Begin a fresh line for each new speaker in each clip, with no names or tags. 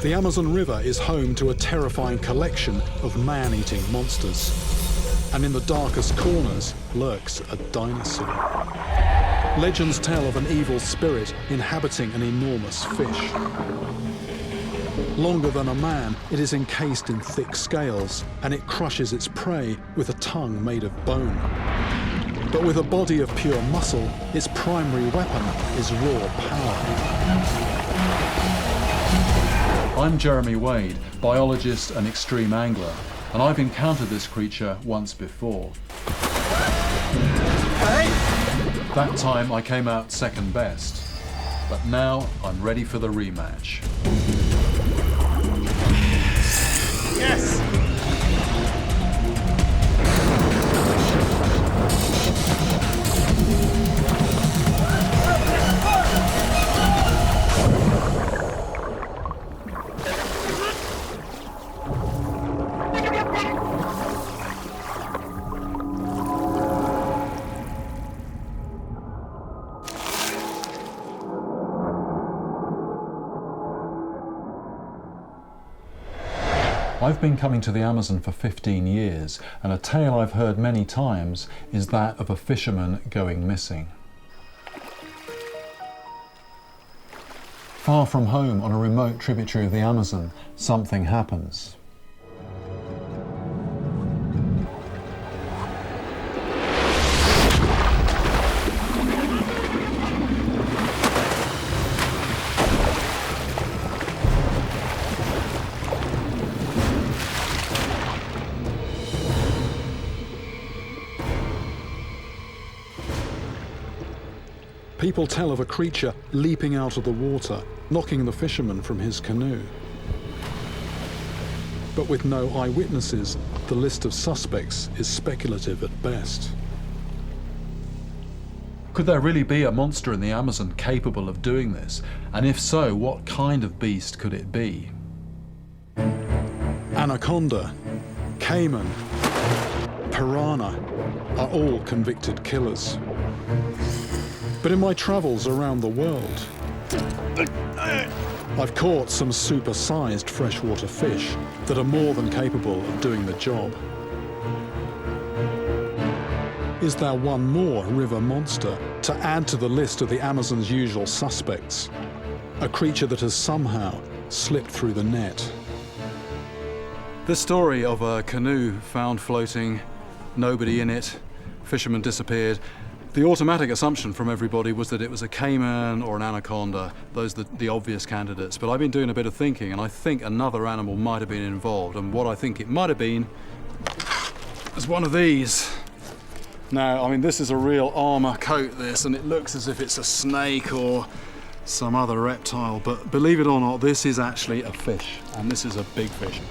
The Amazon River is home to a terrifying collection of man-eating monsters. And in the darkest corners lurks a dinosaur. Legends tell of an evil spirit inhabiting an enormous fish. Longer than a man, it is encased in thick scales, and it crushes its prey with a tongue made of bone. But with a body of pure muscle, its primary weapon is raw power.
I'm Jeremy Wade, biologist and extreme angler, and I've encountered this creature once before.
Hey!
That time I came out second best, but now I'm ready for the rematch.
Yes!
I've been coming to the Amazon for 15 years, and a tale I've heard many times is that of a fisherman going missing. Far from home on a remote tributary of the Amazon, something happens.
People tell of a creature leaping out of the water, knocking the fisherman from his canoe. But with no eyewitnesses, the list of suspects is speculative at best.
Could there really be a monster in the Amazon capable of doing this? And if so, what kind of beast could it be?
Anaconda, caiman, piranha are all convicted killers. But in my travels around the world, I've caught some super-sized freshwater fish that are more than capable of doing the job. Is there one more river monster to add to the list of the Amazon's usual suspects? A creature that has somehow slipped through the net.
This story of a canoe found floating, nobody in it, fisherman disappeared. The automatic assumption from everybody was that it was a caiman or an anaconda. Those are the obvious candidates. But I've been doing a bit of thinking, and I think another animal might have been involved. And what I think it might have been is one of these. Now, I mean, this is a real armour coat, this, and it looks as if it's a snake or some other reptile. But believe it or not, this is actually a fish, and this is a big fish.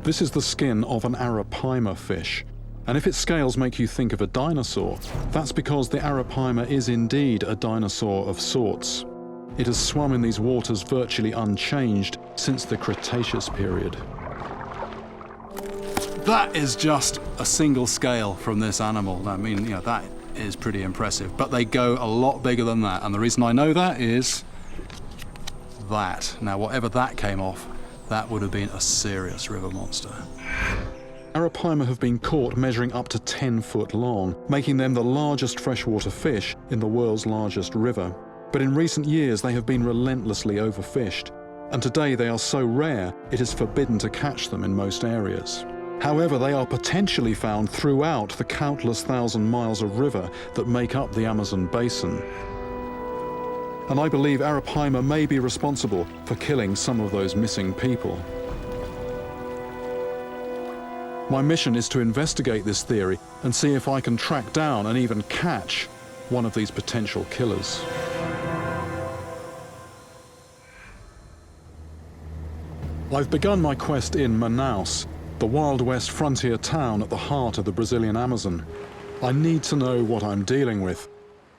This is the skin of an arapaima fish. And if its scales make you think of a dinosaur, that's because the arapaima is indeed a dinosaur of sorts. It has swum in these waters virtually unchanged since the Cretaceous period.
That is just a single scale from this animal. I mean, you know, that is pretty impressive. But they go a lot bigger than that. And the reason I know that is that. Now, whatever that came off, that would have been a serious river monster.
Arapaima have been caught measuring up to 10 foot long, making them the largest freshwater fish in the world's largest river. But in recent years, they have been relentlessly overfished, and today they are so rare, it is forbidden to catch them in most areas. However, they are potentially found throughout the countless thousand miles of river that make up the Amazon basin. And I believe Arapaima may be responsible for killing some of those missing people. My mission is to investigate this theory and see if I can track down and even catch one of these potential killers. I've begun my quest in Manaus, the Wild West frontier town at the heart of the Brazilian Amazon. I need to know what I'm dealing with,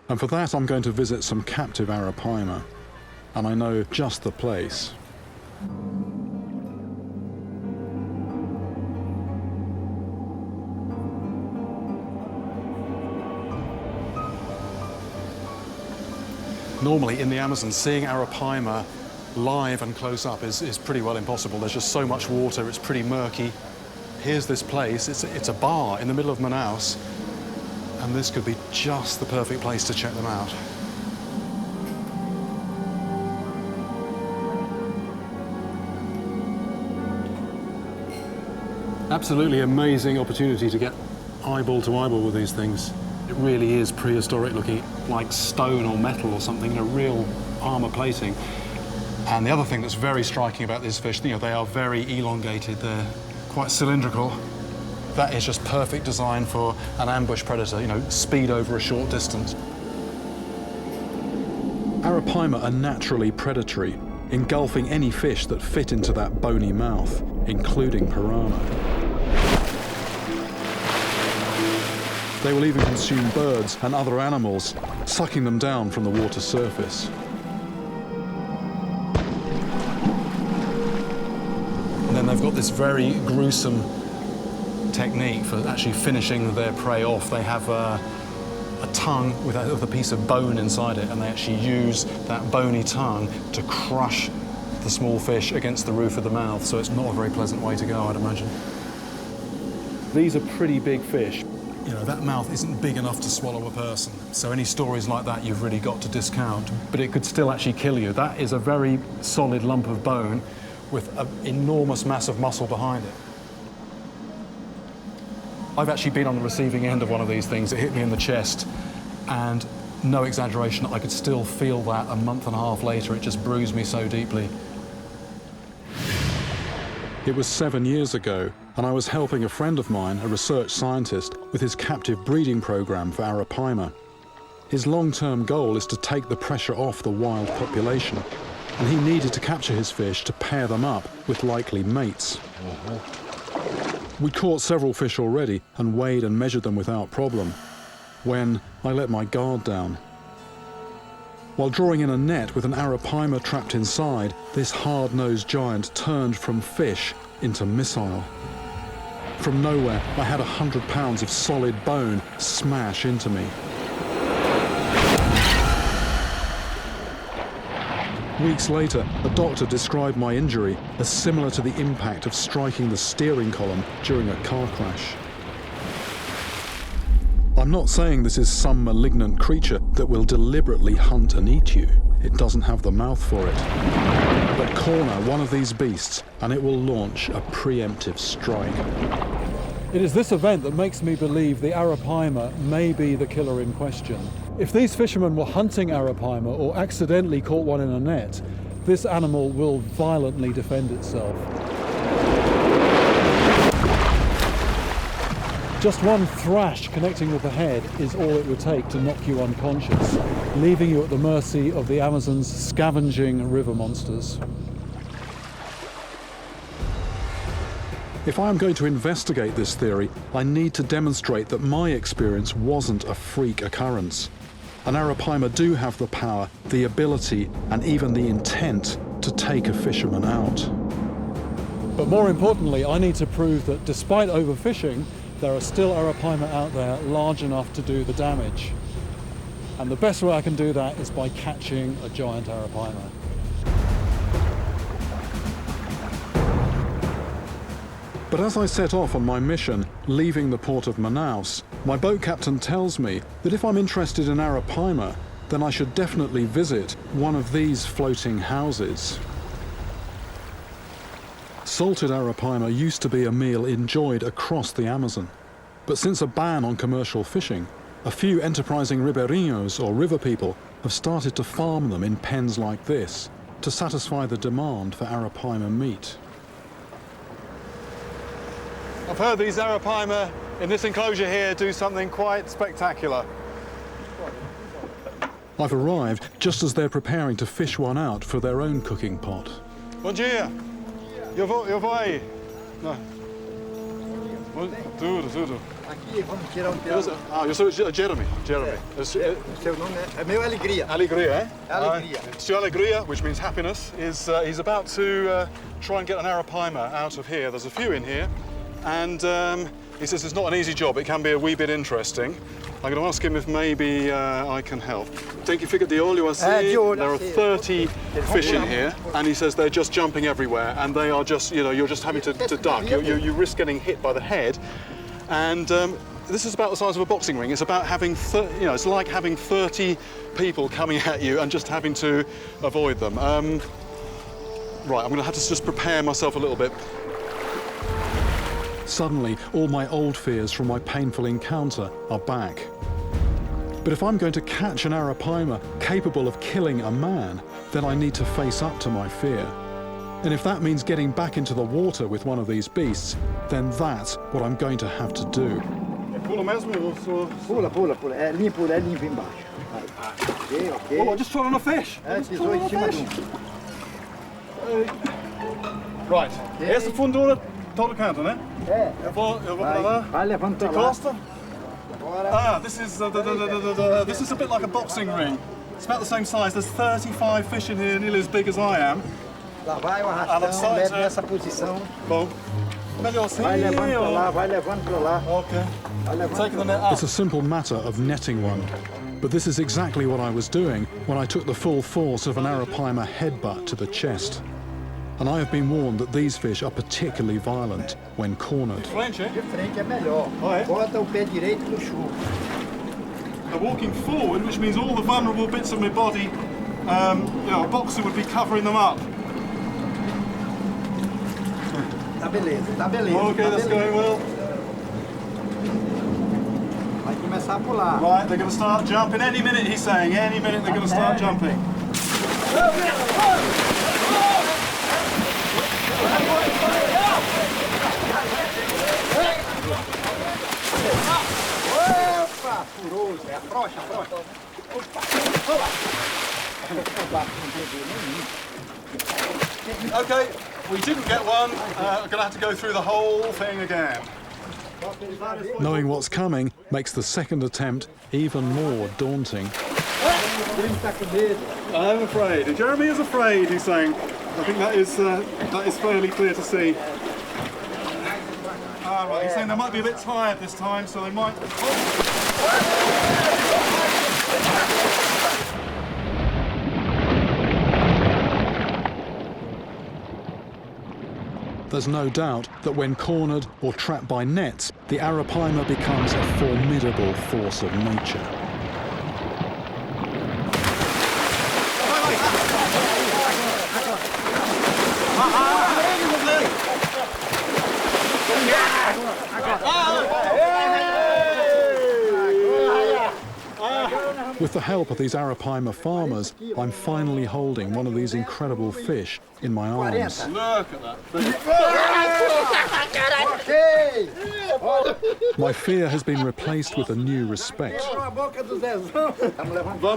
and for that I'm going to visit some captive Arapaima, and I know just the place. Normally in the Amazon, seeing arapaima live and close up is pretty well impossible. There's just so much water, it's pretty murky. Here's this place, it's a bar in the middle of Manaus, and this could be just the perfect place to check them out. Absolutely amazing opportunity to get eyeball to eyeball with these things. It really is prehistoric looking, like stone or metal or something, a real armour plating. And the other thing that's very striking about these fish, they are very elongated, they're quite cylindrical. That is just perfect design for an ambush predator, speed over a short distance. Arapaima are naturally predatory, engulfing any fish that fit into that bony mouth, including piranha. They will even consume birds and other animals, sucking them down from the water surface. And then they've got this very gruesome technique for actually finishing their prey off. They have a tongue with a piece of bone inside it, and they actually use that bony tongue to crush the small fish against the roof of the mouth, so it's not a very pleasant way to go, I'd imagine. These are pretty big fish. That mouth isn't big enough to swallow a person, so any stories like that you've really got to discount. But it could still actually kill you. That is a very solid lump of bone with an enormous mass of muscle behind it. I've actually been on the receiving end of one of these things. It hit me in the chest, and no exaggeration, I could still feel that a month and a half later. It just bruised me so deeply. It was 7 years ago, and I was helping a friend of mine, a research scientist, with his captive breeding program for arapaima. His long-term goal is to take the pressure off the wild population, and he needed to capture his fish to pair them up with likely mates. We'd caught several fish already and weighed and measured them without problem, when I let my guard down. While drawing in a net with an arapaima trapped inside, this hard-nosed giant turned from fish into missile. From nowhere, I had 100 pounds of solid bone smash into me. Weeks later, a doctor described my injury as similar to the impact of striking the steering column during a car crash. I'm not saying this is some malignant creature that will deliberately hunt and eat you. It doesn't have the mouth for it. But corner one of these beasts and it will launch a preemptive strike. It is this event that makes me believe the arapaima may be the killer in question. If these fishermen were hunting arapaima or accidentally caught one in a net, this animal will violently defend itself. Just one thrash connecting with the head is all it would take to knock you unconscious, leaving you at the mercy of the Amazon's scavenging river monsters. If I am going to investigate this theory, I need to demonstrate that my experience wasn't a freak occurrence. And arapaima do have the power, the ability, and even the intent to take a fisherman out. But more importantly, I need to prove that despite overfishing, there are still arapaima out there large enough to do the damage. And the best way I can do that is by catching a giant arapaima. But as I set off on my mission, leaving the port of Manaus, my boat captain tells me that if I'm interested in arapaima, then I should definitely visit one of these floating houses. Salted arapaima used to be a meal enjoyed across the Amazon. But since a ban on commercial fishing, a few enterprising ribeirinhos, or river people, have started to farm them in pens like this to satisfy the demand for arapaima meat. I've heard these arapaima in this enclosure here do something quite spectacular. I've arrived just as they're preparing to fish one out for their own cooking pot. Bom dia! Eu vou aí. Não. Tudo.
Aqui vamos tirar pedaço.
Eu sou Jeremy.
Seu nome é meu Alegria.
Alegria, eh?
Alegria.
Seu Alegria, which means happiness, is he's about to try and get an arapaima out of here. There's a few in here, and
He says it's not an easy job. It can be a wee bit interesting. I'm going to ask him if maybe I can help. Tem que ficar de olho assim. There are 30 fish in here, and he says they're just jumping everywhere, and they are just, you know, you're just having to duck. You risk getting hit by the head, and this is about the size of a boxing ring. It's about having, you know, it's like having 30 people coming at you and just having to avoid them. Right, I'm going to have to just prepare myself a little bit.
Suddenly, all my old fears from my painful encounter are back. But if I'm going to catch an arapaima capable of killing a man, then I need to face up to my fear. And if that means getting back into the water with one of these beasts, then that's what I'm going to have to do.
Pula mesmo ou só...
Pula. É limpo embaixo. Vai. Ok.
Oh, just trod on a fish.
Pisou em cima de
Right, esse fundura todo canto, né? Eu vou para lá.
Vai levando
De
pra lá.
costa. This is this is a bit like a boxing ring. It's about the same size. There's 35 fish in here, nearly as big as I am.
Lá vai o arrastão, leve nessa posição.
Bom, melhor assim.
Vai levando pra lá, vai levando pra lá.
Okay.
Vai levando
Taking the
pra lá.
net up.
It's a simple matter of netting one. But this is exactly what I was doing when I took the full force of an arapaima headbutt to the chest. And I have been warned that these fish are particularly violent when cornered.
Frente,
De frente é melhor.
Vai.
Bota o pé direito no churro.
They're walking forward, which means all the vulnerable bits of my body, you know, a boxer would be covering them up.
Tá beleza.
Okay, that's going well.
Vai começar a pular.
Right, they're going to start jumping any minute, he's saying. Any minute they're going to start jumping.
Opa, furou, Zé. Afrouxa.
Okay, we didn't get one. We're going to have to go through the whole thing again.
Knowing what's coming makes the second attempt even more daunting.
Ele tá com medo.
I'm afraid. Jeremy is afraid, he's saying. I think that is fairly clear to see. Right, he's saying they might be a bit tired this time, so they might...
There's no doubt that when cornered or trapped by nets, the arapaima becomes a formidable force of nature. With the help of these arapaima farmers, I'm finally holding one of these incredible fish in my arms.
Look at that thing.
My fear has been replaced with a new respect.
Vamos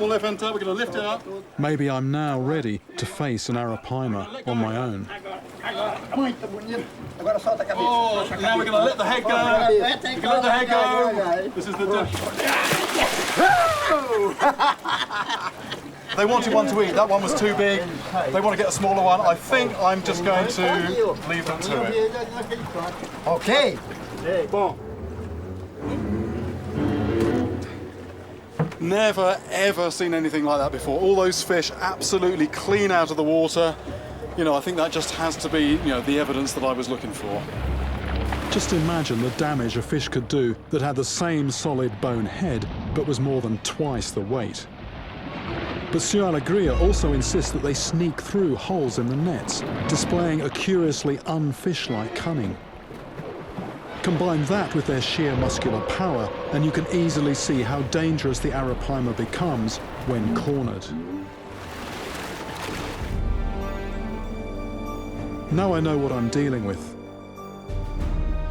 levantar, we're going to lift it up.
Maybe I'm now ready to face an arapaima on my own.
Muito bonito. Agora solta a cabeça.
Oh, now we're going to let the head go. We're going to let the head go. This is the... They wanted one to eat, that one was too big. They want to get a smaller one. I think I'm just going to leave them to it.
Ok.
Bon. Never ever seen anything like that before. All those fish absolutely clean out of the water. You know, I think that just has to be, you know, the evidence that I was looking for.
Just imagine the damage a fish could do that had the same solid bone head but was more than twice the weight. But Sue Alegria also insists that they sneak through holes in the nets, displaying a curiously unfish-like cunning. Combine that with their sheer muscular power, and you can easily see how dangerous the arapaima becomes when cornered. Now I know what I'm dealing with.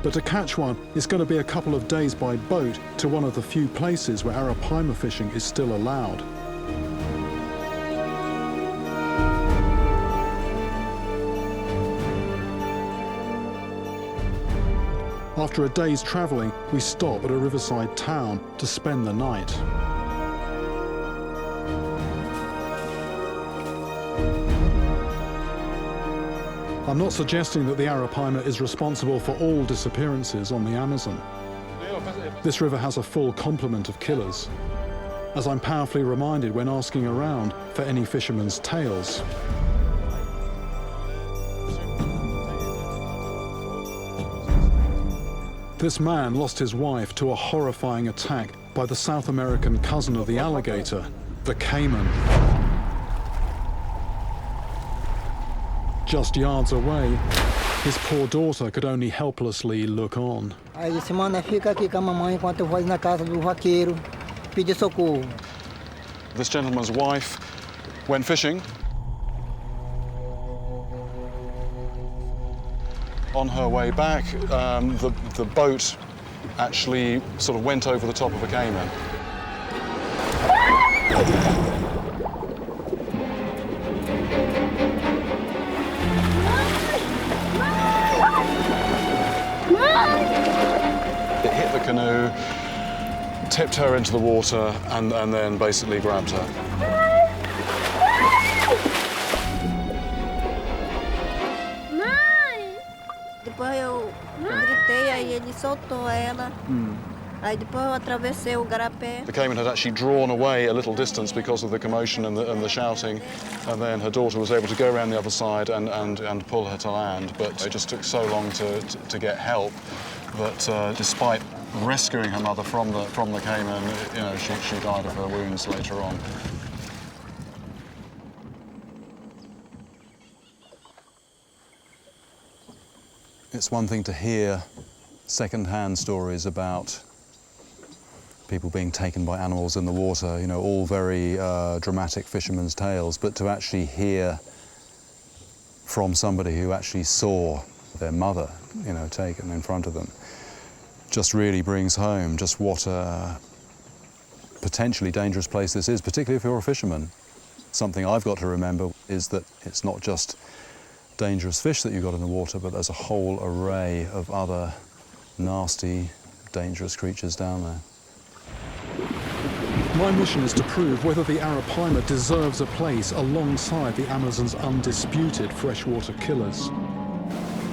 But to catch one, it's going to be a couple of days by boat to one of the few places where arapaima fishing is still allowed. After a day's travelling, we stop at a riverside town to spend the night. I'm not suggesting that the arapaima is responsible for all disappearances on the Amazon. This river has a full complement of killers, as I'm powerfully reminded when asking around for any fishermen's tales. This man lost his wife to a horrifying attack by the South American cousin of the alligator, the caiman. Just yards away, his poor daughter could only helplessly look on.
Aí esse mano fica aqui com a mamãe enquanto eu vou na casa do vaqueiro pedir socorro.
This gentleman's wife went fishing. On her way back, the boat actually sort of went over the top of a caiman. It hit the canoe, tipped her into the water, and then basically grabbed her.
Depois eu gritei, aí ele soltou ela. Aí depois eu atravessei o garapé.
The caiman had actually drawn away a little distance because of the commotion and the shouting, and then her daughter was able to go around the other side and pull her to land. But it just took so long to get help that despite rescuing her mother from the caiman, you know, she died of her wounds later on. It's one thing to hear second-hand stories about people being taken by animals in the water, you know, all very dramatic fishermen's tales, but to actually hear from somebody who actually saw their mother, you know, taken in front of them, just really brings home just what a potentially dangerous place this is, particularly if you're a fisherman. Something I've got to remember is that it's not just dangerous fish that you've got in the water, but there's a whole array of other nasty, dangerous creatures down there.
My mission is to prove whether the arapaima deserves a place alongside the Amazon's undisputed freshwater killers.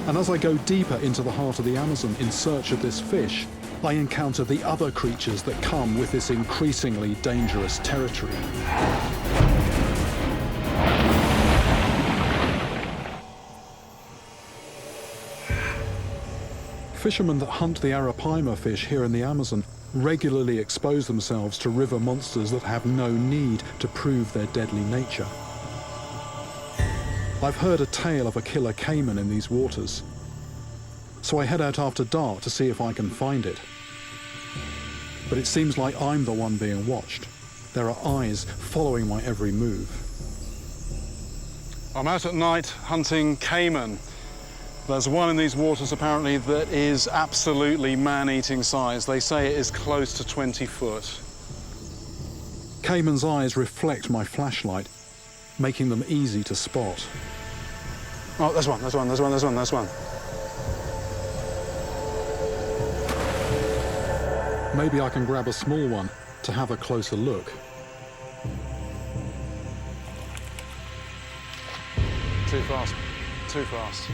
And as I go deeper into the heart of the Amazon in search of this fish, I encounter the other creatures that come with this increasingly dangerous territory. Fishermen that hunt the arapaima fish here in the Amazon regularly expose themselves to river monsters that have no need to prove their deadly nature. I've heard a tale of a killer caiman in these waters, so I head out after dark to see if I can find it. But it seems like I'm the one being watched. There are eyes following my every move.
I'm out at night hunting caiman. There's one in these waters apparently that is absolutely man-eating size. They say it is close to 20 foot.
Caiman's eyes reflect my flashlight, making them easy to spot.
Oh, there's one.
Maybe I can grab a small one to have a closer look.
Too fast, too fast.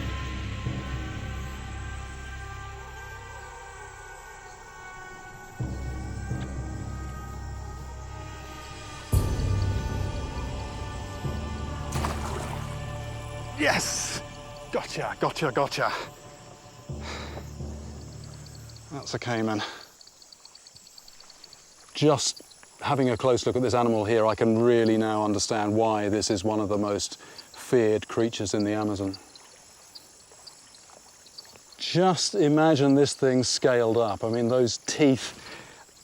Yes! Gotcha. That's a caiman. Just having a close look at this animal here, I can really now understand why this is one of the most feared creatures in the Amazon. Just imagine this thing scaled up. I mean, those teeth,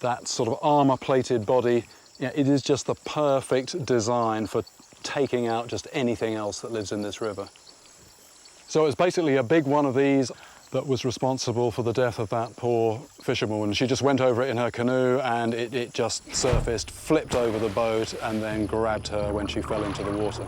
that sort of armour-plated body, yeah, it is just the perfect design for taking out just anything else that lives in this river. So it's basically a big one of these that was responsible for the death of that poor fisherwoman. She just went over it in her canoe and it just surfaced, flipped over the boat and then grabbed her when she fell into the water.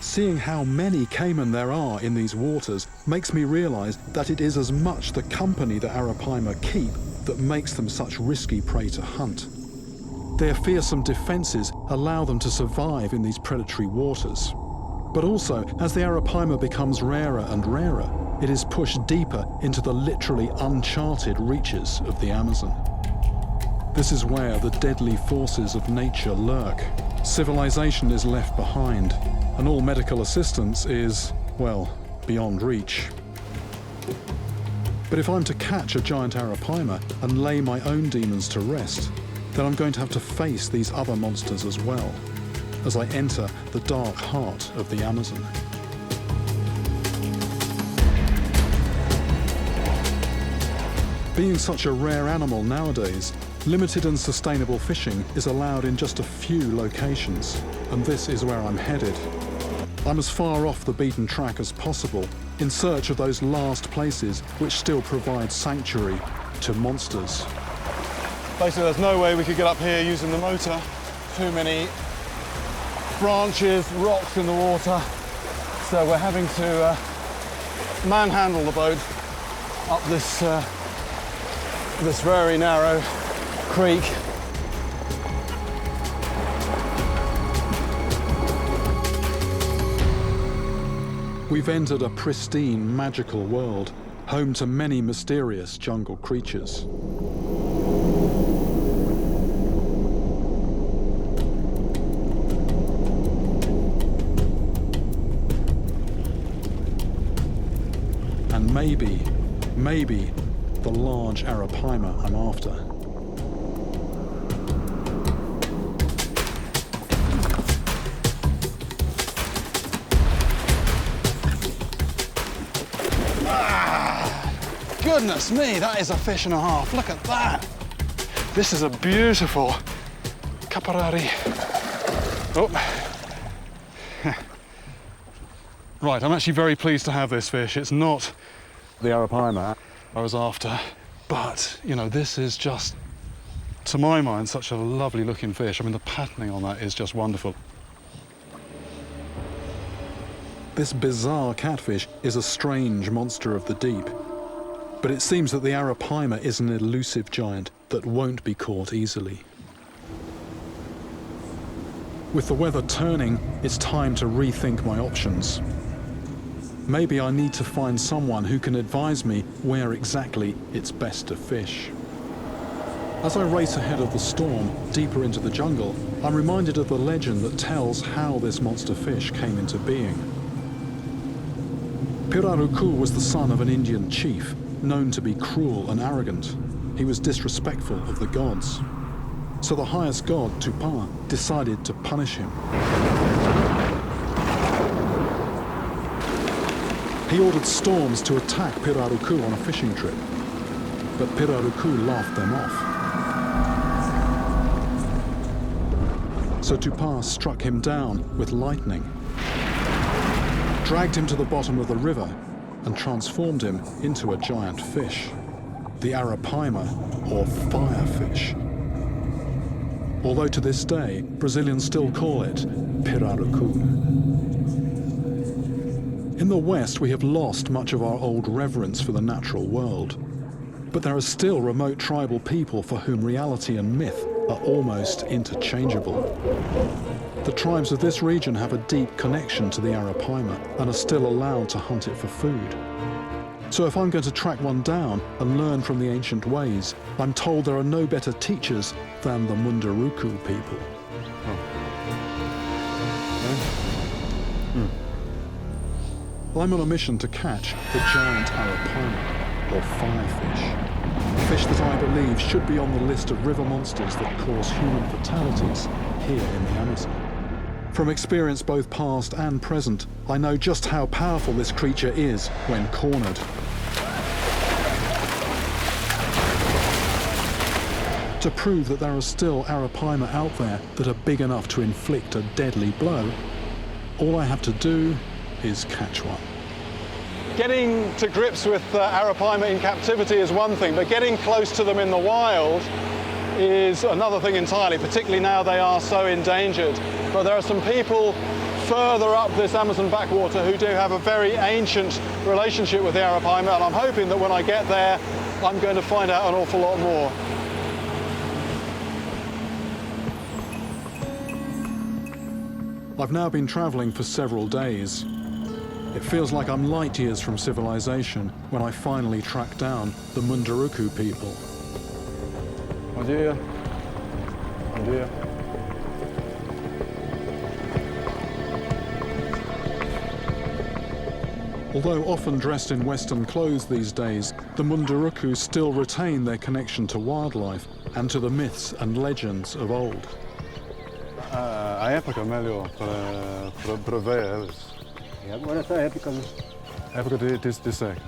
Seeing how many caiman there are in these waters makes me realise that it is as much the company that arapaima keep that makes them such risky prey to hunt. Their fearsome defences allow them to survive in these predatory waters. But also, as the arapaima becomes rarer and rarer, it is pushed deeper into the literally uncharted reaches of the Amazon. This is where the deadly forces of nature lurk. Civilization is left behind, and all medical assistance is, well, beyond reach. But if I'm to catch a giant arapaima and lay my own demons to rest, then I'm going to have to face these other monsters as well, as I enter the dark heart of the Amazon. Being such a rare animal nowadays, limited and sustainable fishing is allowed in just a few locations, and this is where I'm headed. I'm as far off the beaten track as possible, in search of those last places which still provide sanctuary to monsters.
Basically, there's no way we could get up here using the motor. Too many branches, rocks in the water. So we're having to manhandle the boat up this very narrow creek.
We've entered a pristine, magical world, home to many mysterious jungle creatures. And maybe the large arapaima I'm after.
Goodness me, that is a fish and a half. Look at that. This is a beautiful caparari. Oh. Right, I'm actually very pleased to have this fish. It's not the arapaima I was after, but, you know, this is just, to my mind, such a lovely looking fish. I mean, the patterning on that is just wonderful.
This bizarre catfish is a strange monster of the deep. But it seems that the arapaima is an elusive giant that won't be caught easily. With the weather turning, it's time to rethink my options. Maybe I need to find someone who can advise me where exactly it's best to fish. As I race ahead of the storm, deeper into the jungle, I'm reminded of the legend that tells how this monster fish came into being. Pirarucu was the son of an Indian chief, known to be cruel and arrogant. He was disrespectful of the gods. So the highest god, Tupã, decided to punish him. He ordered storms to attack Pirarucu on a fishing trip, but Pirarucu laughed them off. So Tupã struck him down with lightning, dragged him to the bottom of the river, and transformed him into a giant fish, the arapaima, or firefish. Although to this day, Brazilians still call it pirarucu. In the West, we have lost much of our old reverence for the natural world, but there are still remote tribal people for whom reality and myth are almost interchangeable. The tribes of this region have a deep connection to the arapaima and are still allowed to hunt it for food. So if I'm going to track one down and learn from the ancient ways, I'm told there are no better teachers than the Munduruku people. I'm on a mission to catch the giant arapaima, or firefish. A fish that I believe should be on the list of river monsters that cause human fatalities here in the Amazon. From experience both past and present, I know just how powerful this creature is when cornered. To prove that there are still arapaima out there that are big enough to inflict a deadly blow, all I have to do is catch one.
Getting to grips with arapaima in captivity is one thing, but getting close to them in the wild is another thing entirely, particularly now they are so endangered. But there are some people further up this Amazon backwater who do have a very ancient relationship with the Arapaima, and I'm hoping that when I get there, I'm going to find out an awful lot more.
I've now been travelling for several days. It feels like I'm light years from civilization when I finally track down the Munduruku people.
Bom dia. Bom dia.
Although often dressed in Western clothes these days, the Munduruku still retain their connection to wildlife and to the myths and legends of old.
A época melhor para ver eles.
E agora essa época, né?
Época de seca.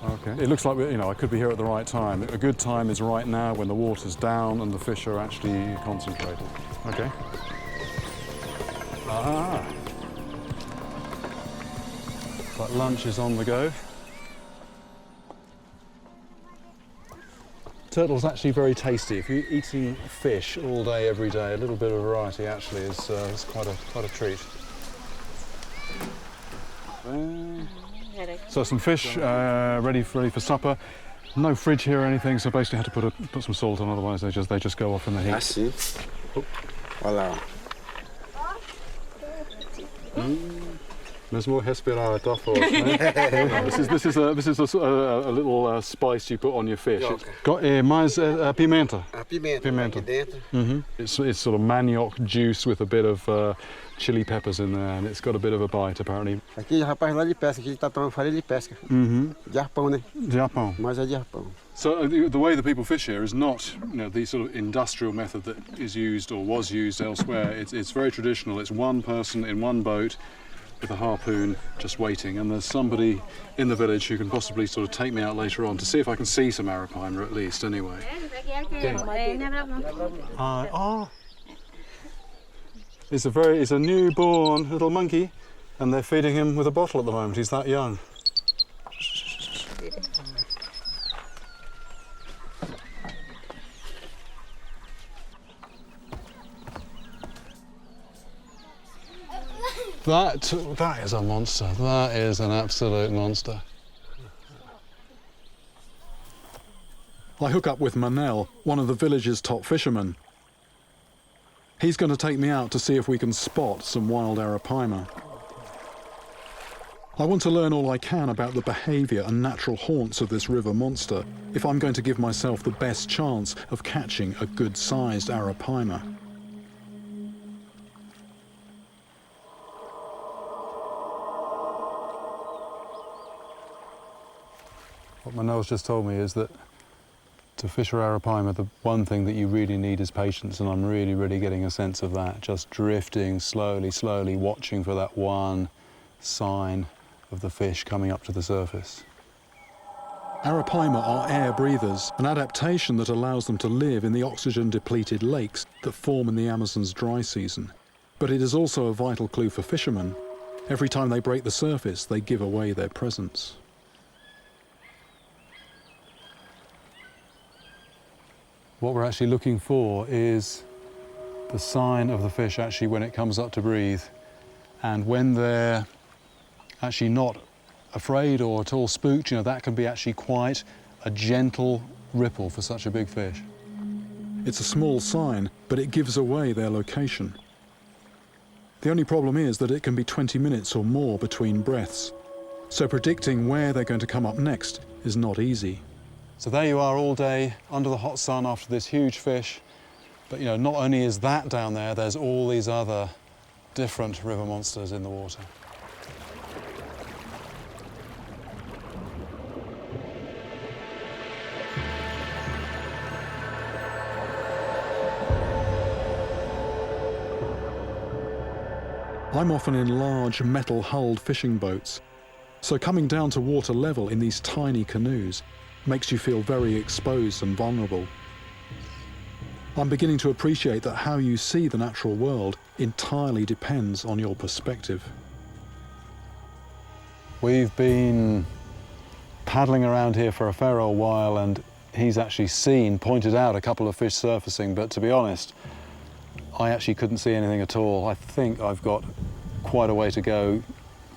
Okay. It looks like I could be here at the right time. A good time is right now when the water's down and the fish are actually concentrated. Okay. Ah. But lunch is on the go. Turtle's actually very tasty. If you're eating fish all day, every day, a little bit of variety actually is quite a treat. So some fish ready for supper. No fridge here or anything, so basically had to put some salt on, otherwise they just go off in the heat.
Assim. Olha lá.
There's more respirar This is a little spice you put on your fish. It's got mais pimenta.
A pimenta.
Pimenta.
Aqui dentro.
It's sort of manioc juice with a bit of chili peppers in there, and it's got a bit of a bite apparently.
Aqui rapaz lá de pesca, aqui ele tá tomando farinha de pesca. De arpão, né?
De arpão.
Mas é de arpão.
So the way the people fish here is not, the sort of industrial method that is used or was used elsewhere. It's very traditional. It's one person in one boat with a harpoon just waiting, and there's somebody in the village who can possibly sort of take me out later on to see if I can see some Arapaima at least anyway. It's a newborn little monkey, and they're feeding him with a bottle at the moment. He's that young. That is a monster. That is an absolute monster.
I hook up with Manel, one of the village's top fishermen. He's going to take me out to see if we can spot some wild Arapaima. I want to learn all I can about the behaviour and natural haunts of this river monster if I'm going to give myself the best chance of catching a good-sized Arapaima.
What Manel's just told me is that to fish for Arapaima, the one thing that you really need is patience, and I'm really getting a sense of that. Just drifting slowly, watching for that one sign of the fish coming up to the surface.
Arapaima are air breathers, an adaptation that allows them to live in the oxygen-depleted lakes that form in the Amazon's dry season. But it is also a vital clue for fishermen. Every time they break the surface, they give away their presence.
What we're actually looking for is the sign of the fish actually when it comes up to breathe, and when they're actually not afraid or at all spooked, that can be actually quite a gentle ripple for such a big fish.
It's a small sign, but it gives away their location. The only problem is that it can be 20 minutes or more between breaths, so predicting where they're going to come up next is not easy.
So there you are all day under the hot sun after this huge fish. But not only is that down there, there's all these other different river monsters in the water.
I'm often in large metal-hulled fishing boats, so coming down to water level in these tiny canoes makes you feel very exposed and vulnerable. I'm beginning to appreciate that how you see the natural world entirely depends on your perspective.
We've been paddling around here for a fair old while, and he's actually pointed out a couple of fish surfacing, but to be honest, I actually couldn't see anything at all. I think I've got quite a way to go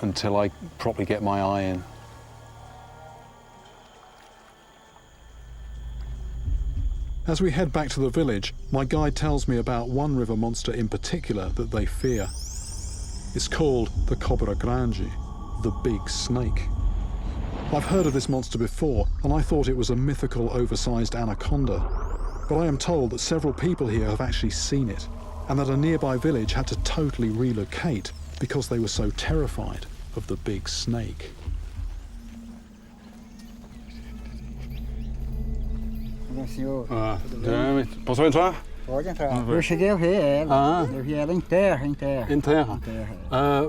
until I properly get my eye in.
As we head back to the village, my guide tells me about one river monster in particular that they fear. It's called the Cobra Grande, the big snake. I've heard of this monster before, and I thought it was a mythical, oversized anaconda. But I am told that several people here have actually seen it, and that a nearby village had to totally relocate because they were so terrified of the big snake.
Senhor,
Posso entrar?
pode entrar. Eu cheguei a ver ela. Eu vi ela em terra.
In terra.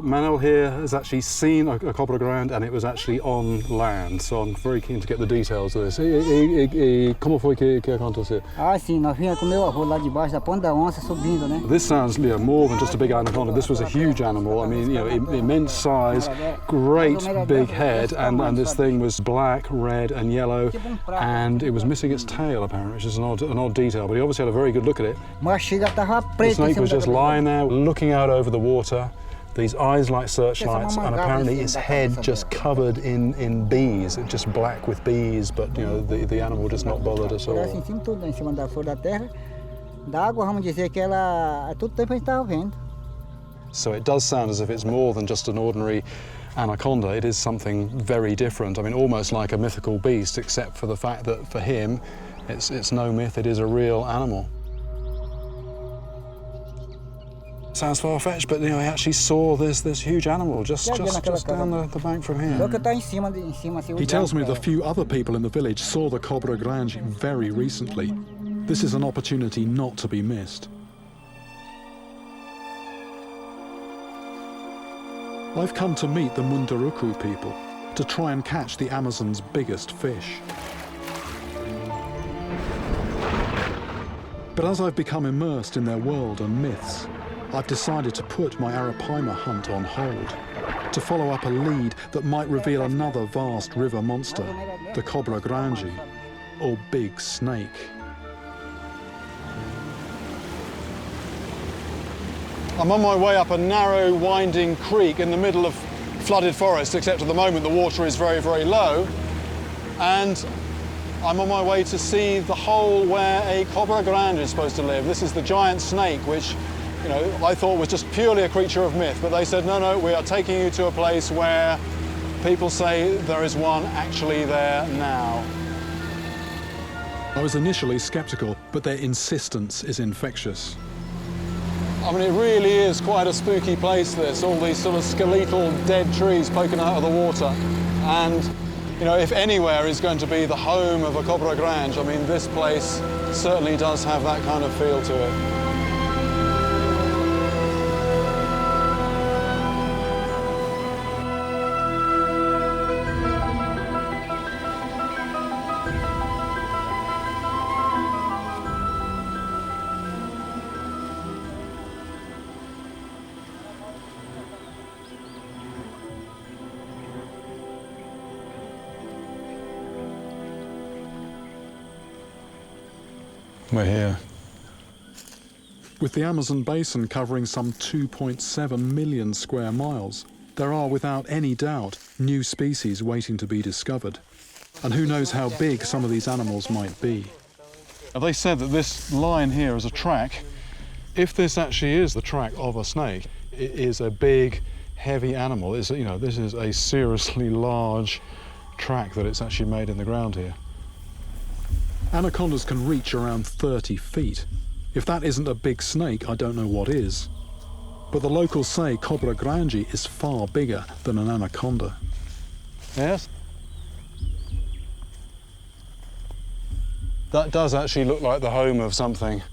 Manuel here has actually seen a Cobra Grande, and it was actually on land, so I'm very keen to get the details of this. E como foi que aconteceu?
Ah, sim, nós vinha com meu avô lá debaixo da ponta da onça subindo, né?
This sounds more than just a big anaconda. This was a huge animal. I mean, immense size, great big head, and this thing was black, red, and yellow, and it was missing its tail apparently, which is an odd detail. But he obviously had a very good look at it.
Mas chega tava
The
preto.
snake was just lying there, looking out over the water. These eyes like searchlights, and apparently its head just covered in bees, just black with bees, but the animal just not bothered at all.
Em cima tudo, em cima da flor da terra, da água, vamos dizer que ela todo tempo a gente estava vendo.
So it does sound as if it's more than just an ordinary anaconda. It is something very different. I mean, almost like a mythical beast, except for the fact that for him, it's no myth. It is a real animal. Sounds far-fetched, but he actually saw this huge animal just down the bank from here.
He tells me that a few other people in the village saw the Cobra Grande very recently. This is an opportunity not to be missed. I've come to meet the Munduruku people to try and catch the Amazon's biggest fish. But as I've become immersed in their world and myths, I've decided to put my Arapaima hunt on hold, to follow up a lead that might reveal another vast river monster, the Cobra Grande, or big snake.
I'm on my way up a narrow, winding creek in the middle of flooded forest, except at the moment the water is very, very low. And I'm on my way to see the hole where a Cobra Grande is supposed to live. This is the giant snake, which I thought was just purely a creature of myth, but they said, no, we are taking you to a place where people say there is one actually there now.
I was initially sceptical, but their insistence is infectious.
I mean, it really is quite a spooky place, this, all these sort of skeletal dead trees poking out of the water. And, if anywhere is going to be the home of a Cobra Grande, I mean, this place certainly does have that kind of feel to it. We're here.
With the Amazon basin covering some 2.7 million square miles, there are without any doubt new species waiting to be discovered. And who knows how big some of these animals might be.
They said that this line here is a track. If this actually is the track of a snake, it is a big, heavy animal. This is a seriously large track that it's actually made in the ground here.
Anacondas can reach around 30 feet. If that isn't a big snake, I don't know what is. But the locals say Cobra Grande is far bigger than an anaconda.
Yes? That does actually look like the home of something.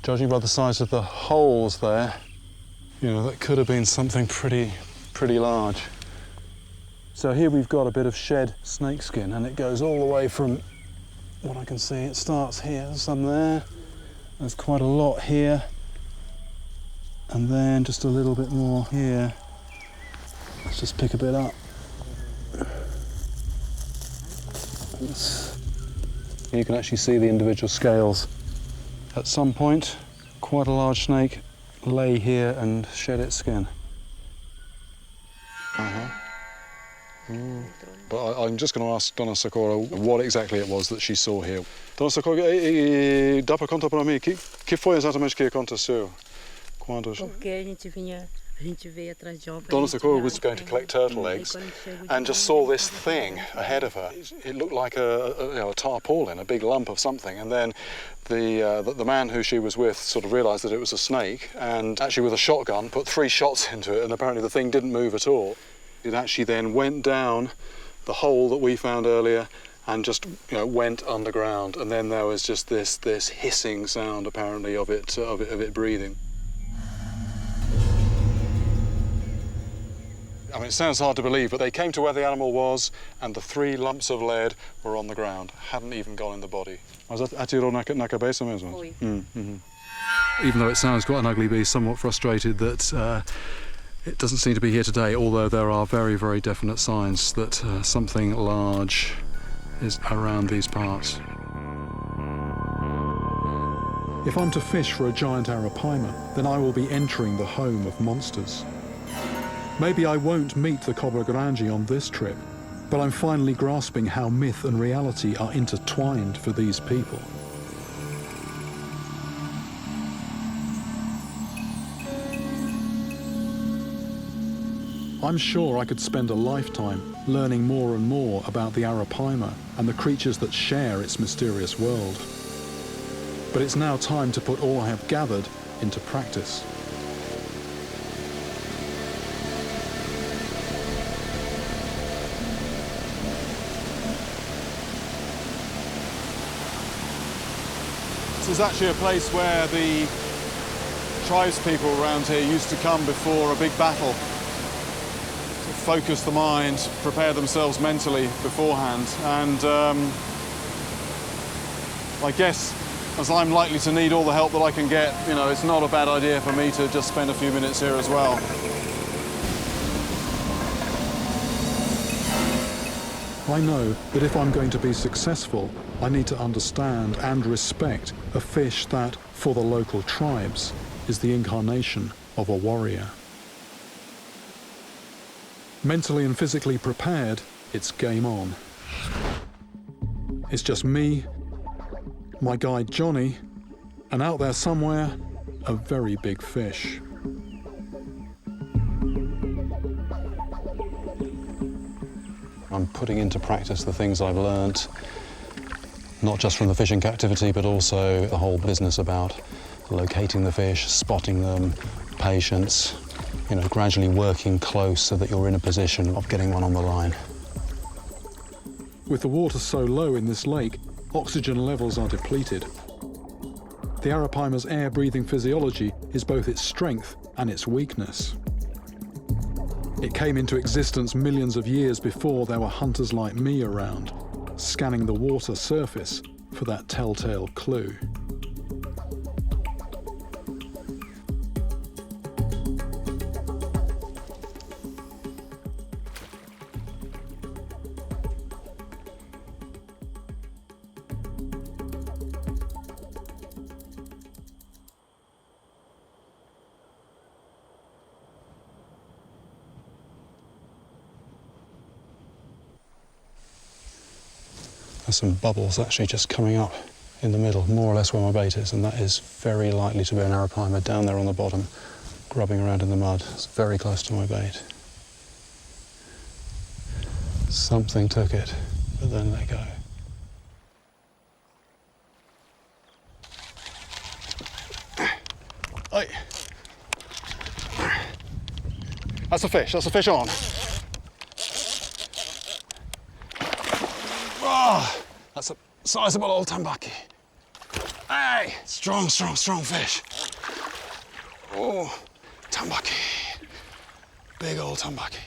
Judging by the size of the holes there, that could have been something pretty large. So here we've got a bit of shed snake skin, and it goes all the way from what I can see. It starts here, some there. There's quite a lot here. And then just a little bit more here. Let's just pick a bit up. You can actually see the individual scales. At some point, quite a large snake lay here and shed its skin. But I'm just going to ask Dona Socorro what exactly it was that she saw here. Dona Socorro, dá para contar para mim que foi exatamente que aconteceu? Quando...
Porque a gente veio atrás de obra.
Dona Socorro was going to collect turtle eggs and just saw this thing ahead of her. It looked like a tarpaulin, a big lump of something, and then the man who she was with sort of realised that it was a snake and actually with a shotgun put 3 shots into it, and apparently the thing didn't move at all. It actually then went down the hole that we found earlier and just went underground, and then there was just this hissing sound apparently of it breathing. I mean, it sounds hard to believe, but they came to where the animal was, and the 3 lumps of lead were on the ground, hadn't even gone in the body. Atirou na cabeça mesmo? Even though it sounds quite an ugly beast, somewhat frustrated that it doesn't seem to be here today, although there are very, very definite signs that something large is around these parts.
If I'm to fish for a giant arapaima, then I will be entering the home of monsters. Maybe I won't meet the Cobra Grande on this trip, but I'm finally grasping how myth and reality are intertwined for these people. I'm sure I could spend a lifetime learning more and more about the arapaima and the creatures that share its mysterious world. But it's now time to put all I have gathered into practice.
This is actually a place where the tribespeople around here used to come before a big battle to focus the mind, prepare themselves mentally beforehand. And I guess as I'm likely to need all the help that I can get, it's not a bad idea for me to just spend a few minutes here as well.
I know that if I'm going to be successful, I need to understand and respect a fish that, for the local tribes, is the incarnation of a warrior. Mentally and physically prepared, it's game on. It's just me, my guide Johnny, and out there somewhere, a very big fish.
I'm putting into practice the things I've learnt, not just from the fishing captivity, but also the whole business about locating the fish, spotting them, patience, gradually working close so that you're in a position of getting one on the line.
With the water so low in this lake, oxygen levels are depleted. The arapaima's air-breathing physiology is both its strength and its weakness. It came into existence millions of years before there were hunters like me around, scanning the water surface for that telltale clue.
There's some bubbles actually just coming up in the middle, more or less where my bait is, and that is very likely to be an arapaima down there on the bottom, grubbing around in the mud. It's very close to my bait. Something took it, but then let go. Oi. That's a fish on. Oh, that's a sizable old tambaki. Hey, strong fish. Oh, tambaki. Big old tambaki.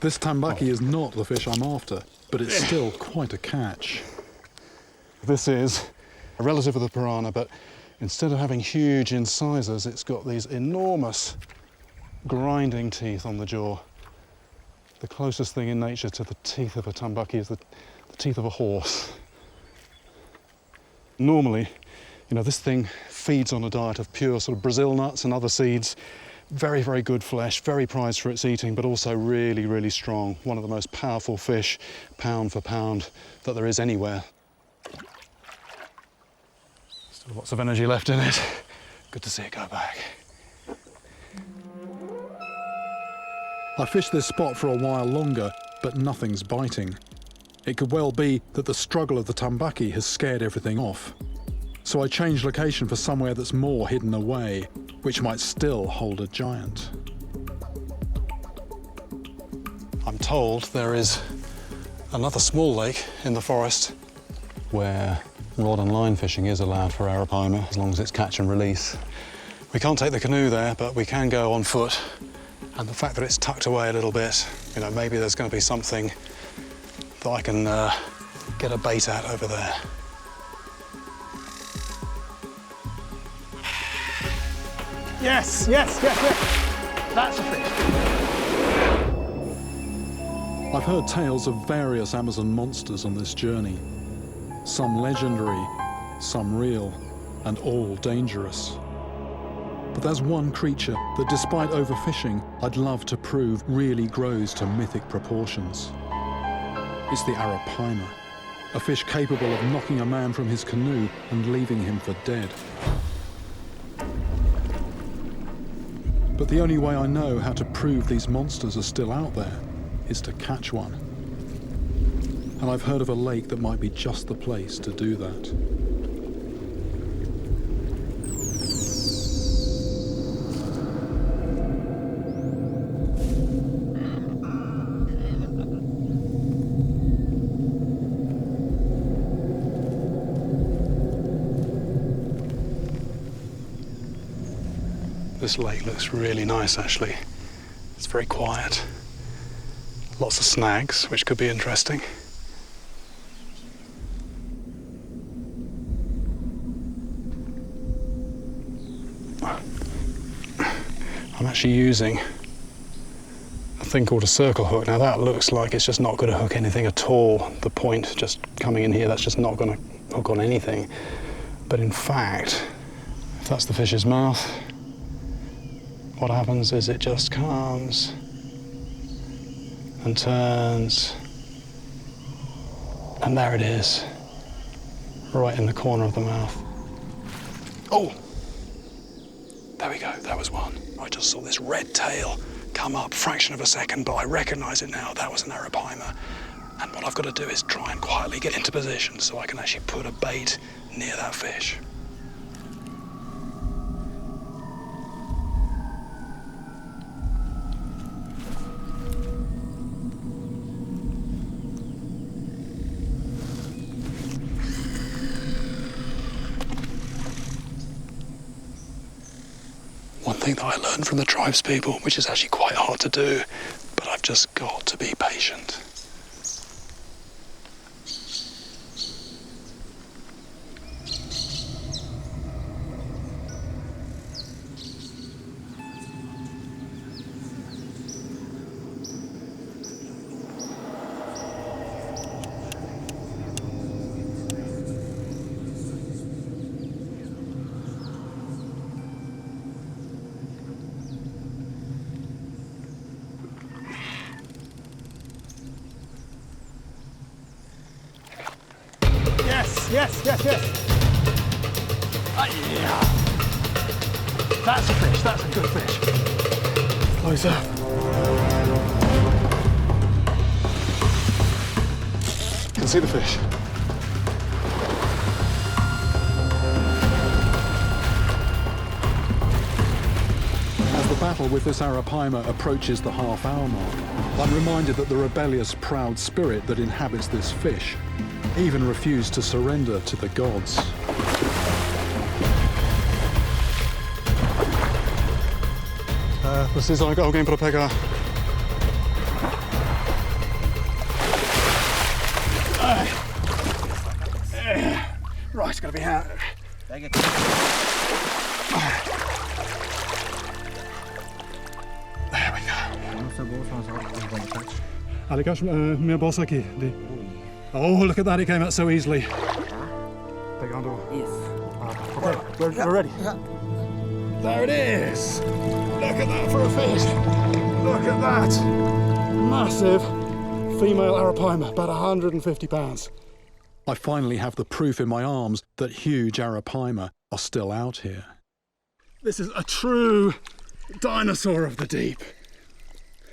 This tambaki is not the fish I'm after, but it's still quite a catch.
This is a relative of the piranha, but instead of having huge incisors, it's got these enormous grinding teeth on the jaw. The closest thing in nature to the teeth of a tambaki is the teeth of a horse. Normally, this thing feeds on a diet of pure sort of Brazil nuts and other seeds,
Very, very good flesh, very prized for its eating, but also really, really strong. One of the most powerful fish, pound for pound, that there is anywhere. Still lots of energy left in it. Good to see it go back. I fished this spot for a while longer, but nothing's biting. It could well be that the struggle of the tambaki has scared everything off. So I changed location for somewhere that's more hidden away, which might still hold a giant. I'm told there is another small lake in the forest where rod and line fishing is allowed for arapaima, as long as it's catch and release. We can't take the canoe there, but we can go on foot. And the fact that it's tucked away a little bit, you know, maybe there's going to be something that I can get a bait at over there. Yes, yes, yes, yes. That's a fish. I've heard tales of various Amazon monsters on this journey. Some legendary, some real, and all dangerous. But there's one creature that, despite overfishing, I'd love to prove really grows to mythic proportions. It's the arapaima, a fish capable of knocking a man from his canoe and leaving him for dead. But the only way I know how to prove these monsters are still out there is to catch one. And I've heard of a lake that might be just the place to do that. This lake looks really nice, actually. It's very quiet. Lots of snags, which could be interesting. I'm actually using a thing called a circle hook. Now that looks like it's just not going to hook anything at all. The point just coming in here, that's just not going to hook on anything. But in fact, if that's the fish's mouth, what happens is it just comes and turns, and there it is, right in the corner of the mouth. Oh, there we go, that was one. I just saw this red tail come up, fraction of a second, but I recognise it now, that was an arapaima. And what I've got to do is try and quietly get into position so I can actually put a bait near that fish. One thing that I learned from the tribespeople, which is actually quite hard to do, but I've just got to be patient. Yes, yes, yes. Yeah. That's a fish, that's a good fish. Close up. Can see the fish. As the battle with this arapaima approaches the half-hour mark, I'm reminded that the rebellious, proud spirit that inhabits this fish even refused to surrender to the gods. Precisam alguém para pegar. Right, it's going to be out. There we go. Alikash, meu bolso aqui. Oh, look at that, it came out so easily.
Pegando.
Isso.
Okay, we're ready. There it is.
Look at that for a fish. Look at that. Massive female arapaima, about 150 pounds.
I finally have the proof in my arms that huge arapaima are still out here.
This is a true dinosaur of the deep.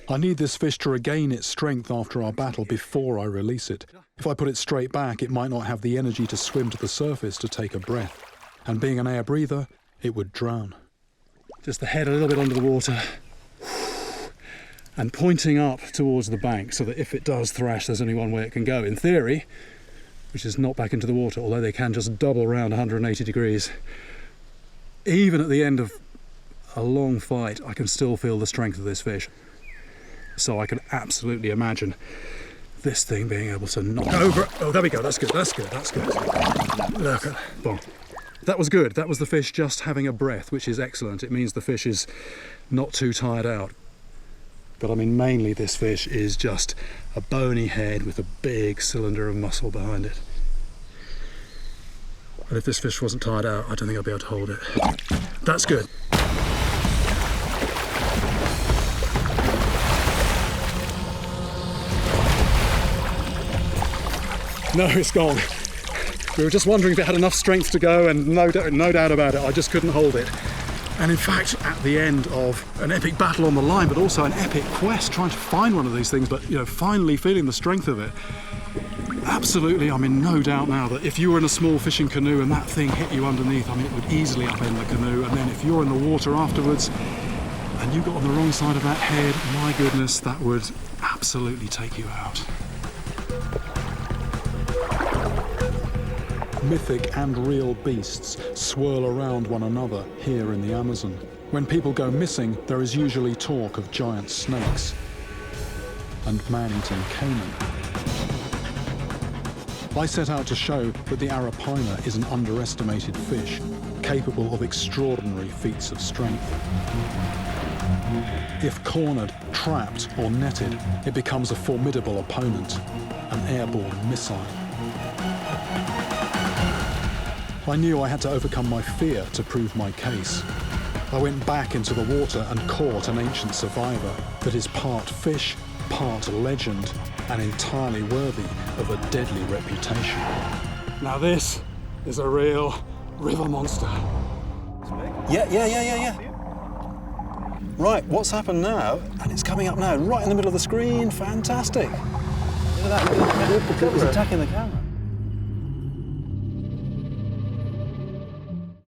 I need this fish to regain its strength after our battle before I release it. If I put it straight back, it might not have the energy to swim to the surface to take a breath. And being an air breather, it would drown.
Just the head a little bit under the water. And pointing up towards the bank so that if it does thrash, there's only one way it can go. In theory, which is not back into the water, although they can just double around 180 degrees. Even at the end of a long fight, I can still feel the strength of this fish. So I can absolutely imagine this thing being able to knock over. Oh, there we go. That's good. That's good. That's good. Look at that. That was good. That was the fish just having a breath, which is excellent. It means the fish is not too tired out. But I mean, mainly this fish is just a bony head with a big cylinder of muscle behind it. And if this fish wasn't tired out, I don't think I'd be able to hold it. That's good. No, it's gone. We were just wondering if it had enough strength to go, and no doubt about it, I just couldn't hold it. And in fact, at the end of an epic battle on the line, but also an epic quest trying to find one of these things, but finally feeling the strength of it, absolutely, I'm in no doubt now that if you were in a small fishing canoe and that thing hit you underneath, I mean, it would easily upend the canoe. And then if you're in the water afterwards and you got on the wrong side of that head, my goodness, that would absolutely take you out.
Mythic and real beasts swirl around one another here in the Amazon. When people go missing, there is usually talk of giant snakes and man-eating caiman. I set out to show that the arapaima is an underestimated fish, capable of extraordinary feats of strength. If cornered, trapped, or netted, it becomes a formidable opponent, an airborne missile. I knew I had to overcome my fear to prove my case. I went back into the water and caught an ancient survivor that is part fish, part legend, and entirely worthy of a deadly reputation.
Now this is a real river monster.
Yeah. Right, what's happened now? And it's coming up now, right in the middle of the screen. Fantastic. Look at that, look at the camera. It's attacking the camera.